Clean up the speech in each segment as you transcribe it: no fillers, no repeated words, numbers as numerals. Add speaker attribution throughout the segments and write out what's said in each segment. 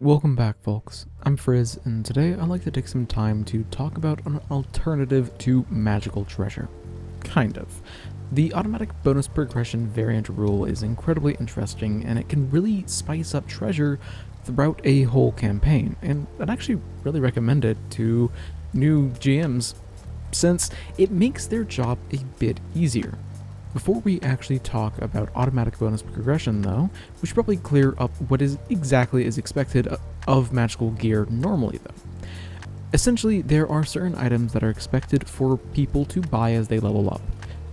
Speaker 1: Welcome back, folks. I'm Frizz, and today I'd like to take some time to talk about an alternative to magical treasure. Kind of. The automatic bonus progression variant rule is incredibly interesting, and it can really spice up treasure throughout a whole campaign, and I'd actually really recommend it to new GMs, since it makes their job a bit easier. Before we actually talk about automatic bonus progression though, we should probably clear up what exactly is expected of magical gear normally though. Essentially, there are certain items that are expected for people to buy as they level up,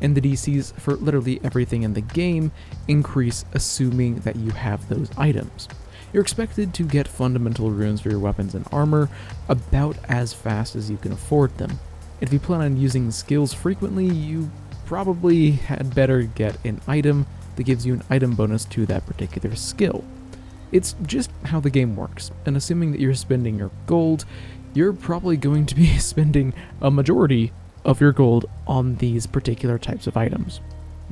Speaker 1: and the DCs for literally everything in the game increase assuming that you have those items. You're expected to get fundamental runes for your weapons and armor about as fast as you can afford them. If you plan on using skills frequently, you probably had better get an item that gives you an item bonus to that particular skill. It's just how the game works, and assuming that you're spending your gold, you're probably going to be spending a majority of your gold on these particular types of items.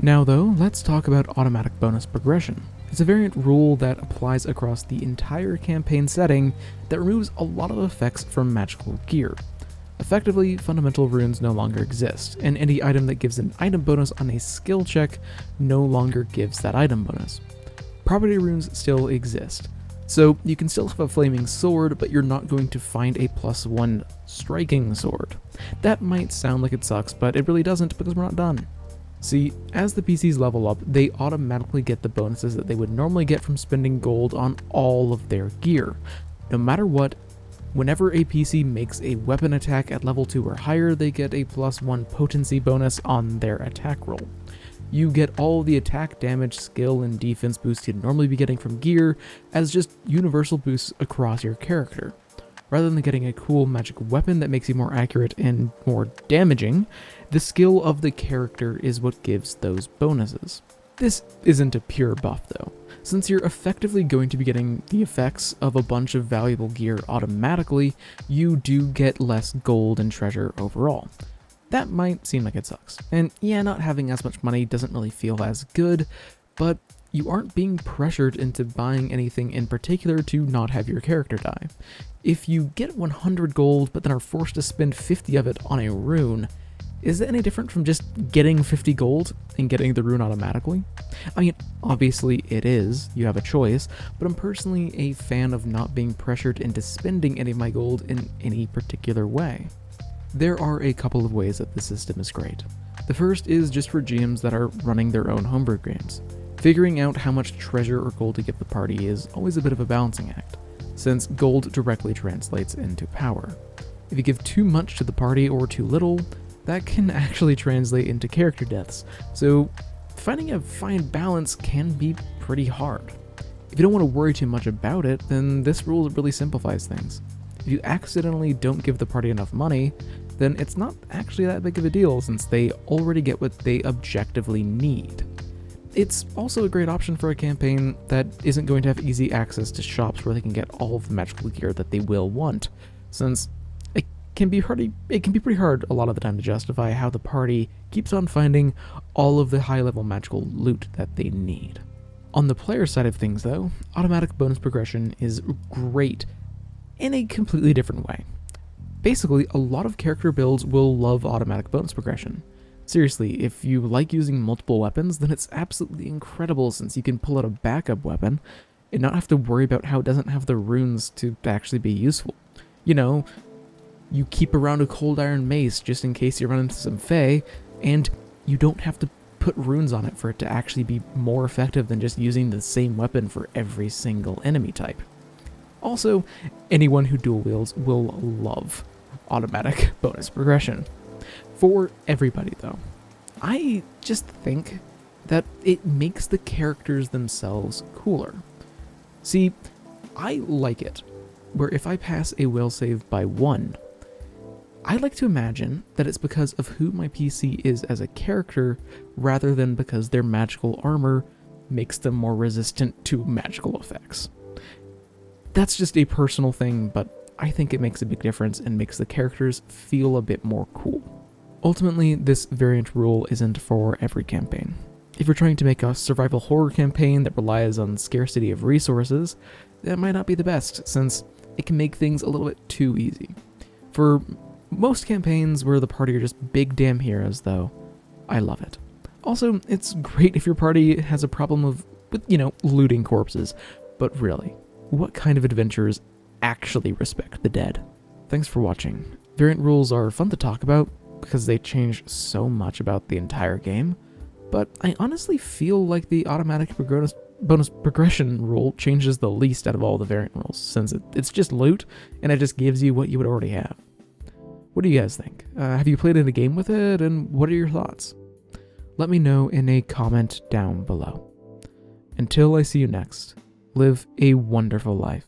Speaker 1: Now though, let's talk about automatic bonus progression. It's a variant rule that applies across the entire campaign setting that removes a lot of effects from magical gear. Effectively, fundamental runes no longer exist, and any item that gives an item bonus on a skill check no longer gives that item bonus. Property runes still exist, so you can still have a flaming sword, but you're not going to find a +1 striking sword. That might sound like it sucks, but it really doesn't because we're not done. See, as the PCs level up, they automatically get the bonuses that they would normally get from spending gold on all of their gear. No matter what, whenever a PC makes a weapon attack at level 2 or higher, they get a +1 potency bonus on their attack roll. You get all the attack, damage, skill, and defense boosts you'd normally be getting from gear as just universal boosts across your character. Rather than getting a cool magic weapon that makes you more accurate and more damaging, the skill of the character is what gives those bonuses. This isn't a pure buff though, since you're effectively going to be getting the effects of a bunch of valuable gear automatically, you do get less gold and treasure overall. That might seem like it sucks, and yeah, not having as much money doesn't really feel as good, but you aren't being pressured into buying anything in particular to not have your character die. If you get 100 gold but then are forced to spend 50 of it on a rune, is it any different from just getting 50 gold and getting the rune automatically? I mean, obviously it is, you have a choice, but I'm personally a fan of not being pressured into spending any of my gold in any particular way. There are a couple of ways that the system is great. The first is just for GMs that are running their own homebrew games. Figuring out how much treasure or gold to give the party is always a bit of a balancing act, since gold directly translates into power. If you give too much to the party or too little, that can actually translate into character deaths, so finding a fine balance can be pretty hard. If you don't want to worry too much about it, then this rule really simplifies things. If you accidentally don't give the party enough money, then it's not actually that big of a deal since they already get what they objectively need. It's also a great option for a campaign that isn't going to have easy access to shops where they can get all of the magical gear that they will want, since it can be pretty hard a lot of the time to justify how the party keeps on finding all of the high-level magical loot that they need. On the player side of things though, automatic bonus progression is great in a completely different way. Basically, a lot of character builds will love automatic bonus progression. Seriously, if you like using multiple weapons, then it's absolutely incredible since you can pull out a backup weapon and not have to worry about how it doesn't have the runes to actually be useful. You know, you keep around a cold iron mace just in case you run into some fae, and you don't have to put runes on it for it to actually be more effective than just using the same weapon for every single enemy type. Also, anyone who dual wields will love automatic bonus progression. For everybody though, I just think that it makes the characters themselves cooler. See, I like it where if I pass a will save by 1, I like to imagine that it's because of who my PC is as a character rather than because their magical armor makes them more resistant to magical effects. That's just a personal thing, but I think it makes a big difference and makes the characters feel a bit more cool. Ultimately, this variant rule isn't for every campaign. If you're trying to make a survival horror campaign that relies on scarcity of resources, that might not be the best, since it can make things a little bit too easy. For most campaigns where the party are just big damn heroes, though, I love it. Also, it's great if your party has a problem with, looting corpses, but really, what kind of adventurers actually respect the dead? Thanks for watching. Variant rules are fun to talk about because they change so much about the entire game, but I honestly feel like the automatic bonus progression rule changes the least out of all the variant rules, since it's just loot, and it just gives you what you would already have. What do you guys think? Have you played in a game with it, and what are your thoughts? Let me know in a comment down below. Until I see you next, live a wonderful life.